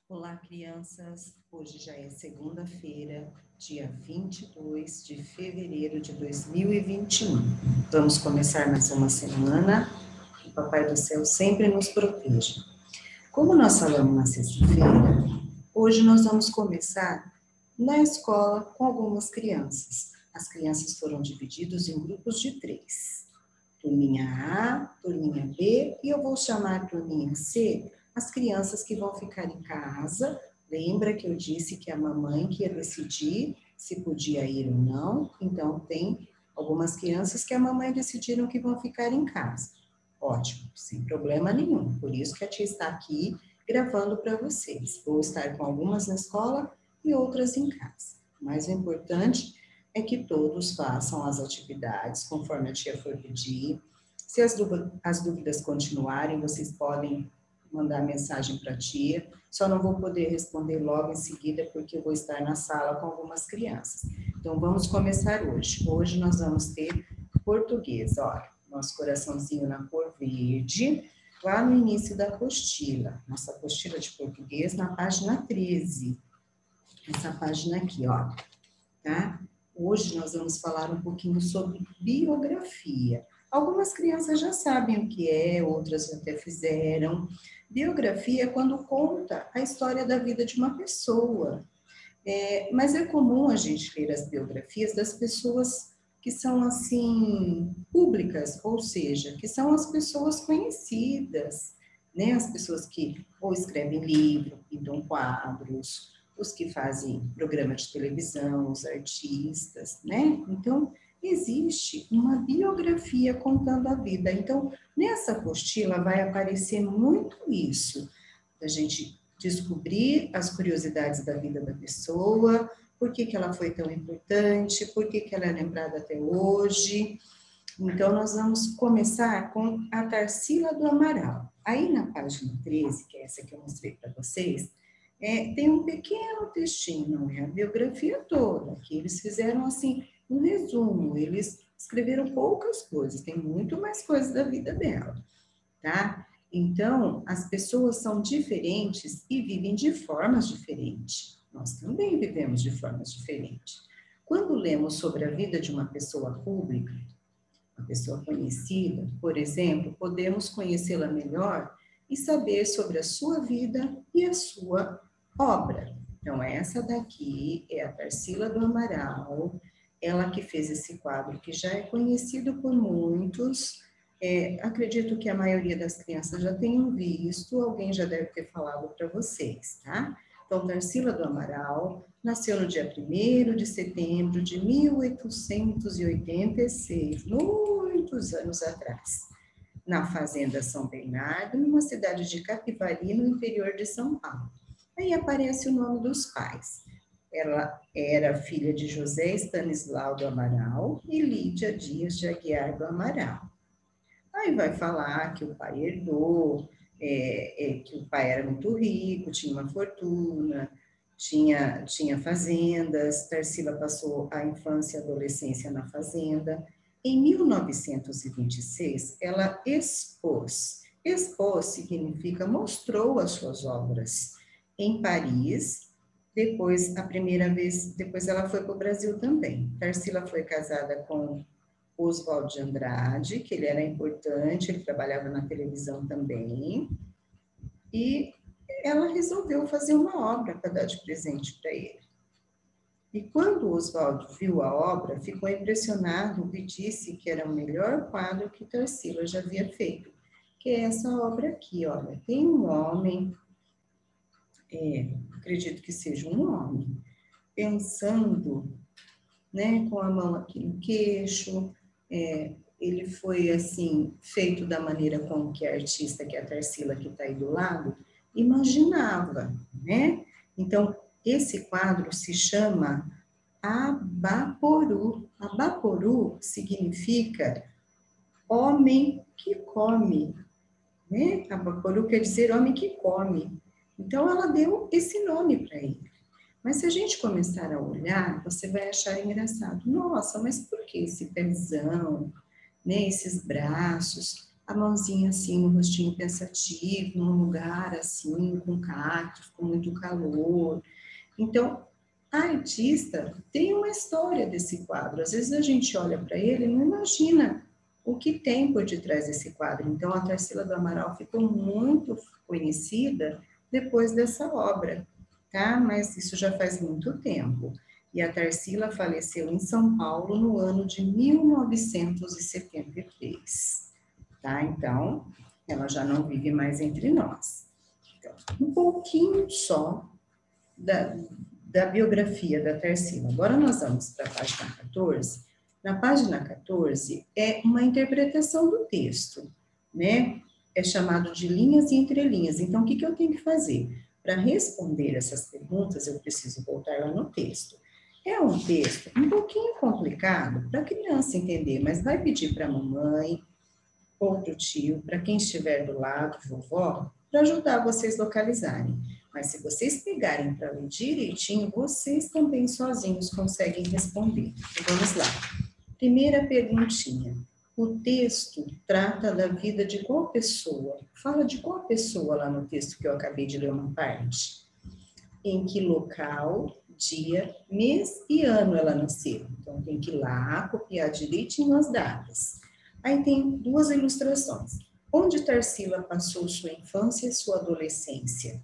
Olá, crianças! Hoje já é segunda-feira, dia 22 de fevereiro de 2021. Vamos começar mais uma semana. Que o Papai do Céu sempre nos proteja. Como nós falamos na sexta-feira, hoje nós vamos começar na escola com algumas crianças. As crianças foram divididas em grupos de 3. Turminha A, turminha B, e eu vou chamar a turminha C, as crianças que vão ficar em casa. Lembra que eu disse que a mamãe que ia decidir se podia ir ou não? Então, tem algumas crianças que a mamãe decidiram que vão ficar em casa. Ótimo, sem problema nenhum. Por isso que a tia está aqui gravando para vocês. Vou estar com algumas na escola e outras em casa. Mas o importante é que todos façam as atividades conforme a tia for pedir. Se as dúvidas continuarem, vocês podem mandar mensagem para a tia. Só não vou poder responder logo em seguida, porque eu vou estar na sala com algumas crianças. Então, vamos começar hoje. Hoje nós vamos ter português. Olha, nosso coraçãozinho na cor verde, lá no início da apostila. Nossa apostila de português na página 13. Essa página aqui, ó, tá? Hoje nós vamos falar um pouquinho sobre biografia. Algumas crianças já sabem o que é, outras até fizeram. Biografia é quando conta a história da vida de uma pessoa. Mas é comum a gente ler as biografias das pessoas que são, assim, públicas, ou seja, que são as pessoas conhecidas, né? As pessoas que ou escrevem livro, pintam quadros, os que fazem programa de televisão, os artistas, né? Então, existe uma biografia contando a vida. Então, nessa apostila vai aparecer muito isso, da gente descobrir as curiosidades da vida da pessoa, por que ela foi tão importante, por que ela é lembrada até hoje. Então, nós vamos começar com a Tarsila do Amaral. Aí na página 13, que é essa que eu mostrei para vocês, tem um pequeno textinho, não é a biografia toda, que eles fizeram assim, um resumo, eles escreveram poucas coisas, tem muito mais coisas da vida dela, tá? Então, as pessoas são diferentes e vivem de formas diferentes. Nós também vivemos de formas diferentes. Quando lemos sobre a vida de uma pessoa pública, uma pessoa conhecida, por exemplo, podemos conhecê-la melhor e saber sobre a sua vida e a sua obra. Então, essa daqui é a Tarsila do Amaral, ela que fez esse quadro que já é conhecido por muitos. Acredito que a maioria das crianças já tenham visto, alguém já deve ter falado para vocês, tá? Então, Tarsila do Amaral nasceu no dia 1º de setembro de 1886, muitos anos atrás, na Fazenda São Bernardo, numa cidade de Capivari, no interior de São Paulo. Aí aparece o nome dos pais. Ela era filha de José Stanislau do Amaral e Lídia Dias de Aguiar do Amaral. Aí vai falar que o pai herdou, que o pai era muito rico, tinha uma fortuna, tinha fazendas. Tarsila passou a infância e a adolescência na fazenda. Em 1926, ela expôs. Expôs significa mostrou as suas obras em Paris. Depois, a primeira vez, depois ela foi para o Brasil também. Tarsila foi casada com Oswald de Andrade, que ele era importante, ele trabalhava na televisão também, e ela resolveu fazer uma obra para dar de presente para ele. E quando Oswald viu a obra, ficou impressionado e disse que era o melhor quadro que Tarsila já havia feito, que é essa obra aqui, olha, tem um homem, acredito que seja um homem, pensando, né, com a mão aqui no queixo, ele foi, assim, feito da maneira como que a artista, que é a Tarsila, que está aí do lado, imaginava, né? Então, esse quadro se chama Abaporu. Abaporu significa homem que come, né? Abaporu quer dizer homem que come. Então, ela deu esse nome para ele. Mas se a gente começar a olhar, você vai achar engraçado. Nossa, mas por que esse pezão, né, esses braços? a mãozinha assim no rostinho pensativo, num lugar assim, com cactos, com muito calor. Então, a artista tem uma história desse quadro. Às vezes a gente olha para ele e não imagina o que tem por detrás desse quadro. Então, a Tarsila do Amaral ficou muito conhecida depois dessa obra, tá? Mas isso já faz muito tempo. E a Tarsila faleceu em São Paulo no ano de 1973, tá? Então, ela já não vive mais entre nós. Então, um pouquinho só da biografia da Tarsila. Agora nós vamos para a página 14. Na página 14 é uma interpretação do texto, né? É chamado de linhas e entrelinhas. Então, o que eu tenho que fazer? Para responder essas perguntas, eu preciso voltar lá no texto. É um texto um pouquinho complicado para a criança entender, mas vai pedir para a mamãe, ou para o tio, para quem estiver do lado, vovó, para ajudar vocês localizarem. Mas se vocês pegarem para ler direitinho, vocês também sozinhos conseguem responder. Então, vamos lá. Primeira perguntinha. O texto trata da vida de qual pessoa? Fala de qual pessoa lá no texto que eu acabei de ler uma parte? Em que local, dia, mês e ano ela nasceu. Então, tem que ir lá, copiar direitinho as datas. Aí tem duas ilustrações. Onde Tarsila passou sua infância e sua adolescência?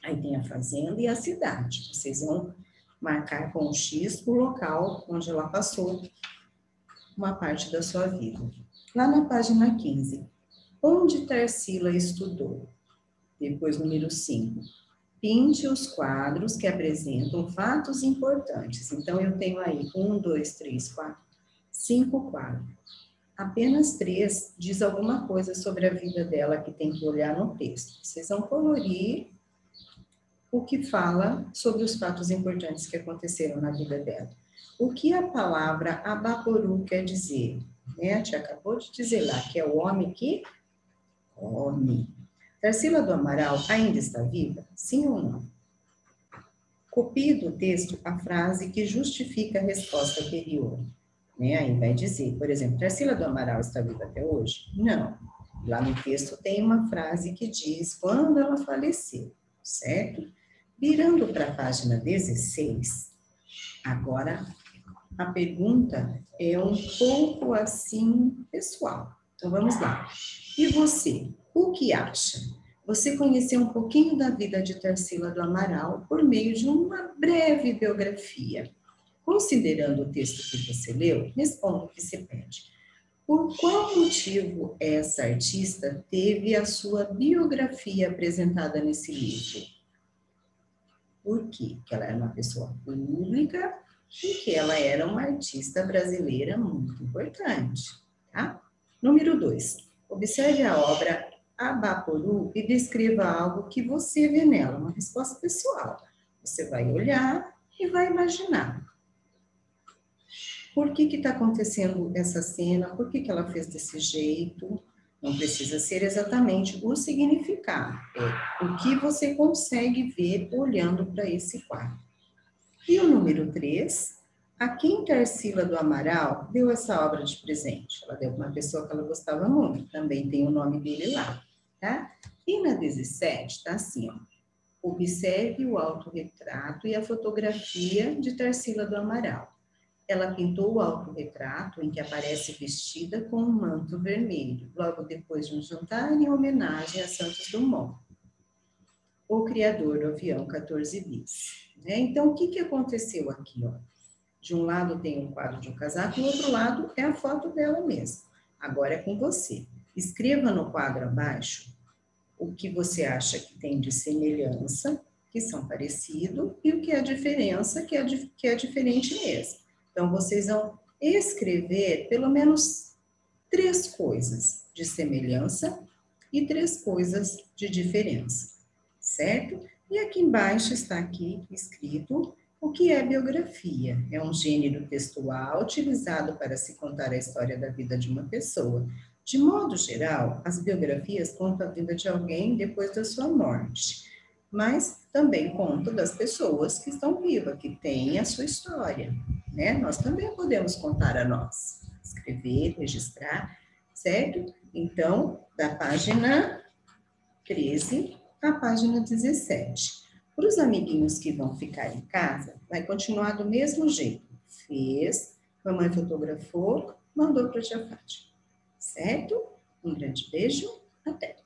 Aí tem a fazenda e a cidade. Vocês vão marcar com o X o local onde ela passou uma parte da sua vida. Lá na página 15. Onde Tarsila estudou? Depois, número 5. Pinte os quadros que apresentam fatos importantes. Então, eu tenho aí 1, 2, 3, 4, 5 quadros. Apenas 3 diz alguma coisa sobre a vida dela que tem que olhar no texto. Vocês vão colorir o que fala sobre os fatos importantes que aconteceram na vida dela. O que a palavra Abaporu quer dizer? Né? A tia acabou de dizer lá que é o homem que come. Tarsila do Amaral ainda está viva? Sim ou não? Copie do texto a frase que justifica a resposta anterior. Né? Aí vai dizer, por exemplo, Tarsila do Amaral está viva até hoje? Não. Lá no texto tem uma frase que diz quando ela faleceu, certo? Virando para a página 16, agora a pergunta é um pouco assim pessoal. Então vamos lá. E você, o que acha? Você conheceu um pouquinho da vida de Tarsila do Amaral por meio de uma breve biografia. Considerando o texto que você leu, responda o que se pede. Por qual motivo essa artista teve a sua biografia apresentada nesse livro? Por quê? Porque ela era uma pessoa pública e que ela era uma artista brasileira muito importante, tá? Número 2. Observe a obra Abaporu e descreva algo que você vê nela, uma resposta pessoal. Você vai olhar e vai imaginar. Por que está acontecendo essa cena? Por que ela fez desse jeito? Não precisa ser exatamente o significado. É o que você consegue ver olhando para esse quadro. E o número 3, a quem Tarsila do Amaral deu essa obra de presente? Ela deu para uma pessoa que ela gostava muito. Também tem o nome dele lá, tá? E na 17, está assim, ó. Observe o autorretrato e a fotografia de Tarsila do Amaral. Ela pintou o autorretrato em que aparece vestida com um manto vermelho, logo depois de um jantar em homenagem a Santos Dumont, o criador do avião 14 bis. Então, o que aconteceu aqui? Ó? De um lado tem um quadro de um casaco, do outro lado é a foto dela mesma. Agora é com você. Escreva no quadro abaixo o que você acha que tem de semelhança, que são parecidos, e o que é a diferença, que é diferente mesmo. Então, vocês vão escrever pelo menos 3 coisas de semelhança e 3 coisas de diferença, certo? E aqui embaixo está aqui escrito o que é biografia. É um gênero textual utilizado para se contar a história da vida de uma pessoa. De modo geral, as biografias contam a vida de alguém depois da sua morte, mas também contam das pessoas que estão vivas, que têm a sua história, né? Nós também podemos contar a nós, escrever, registrar, certo? Então, da página 13 à página 17. Para os amiguinhos que vão ficar em casa, vai continuar do mesmo jeito. Fez, mamãe fotografou, mandou para a tia Fátima. Certo? Um grande beijo, até!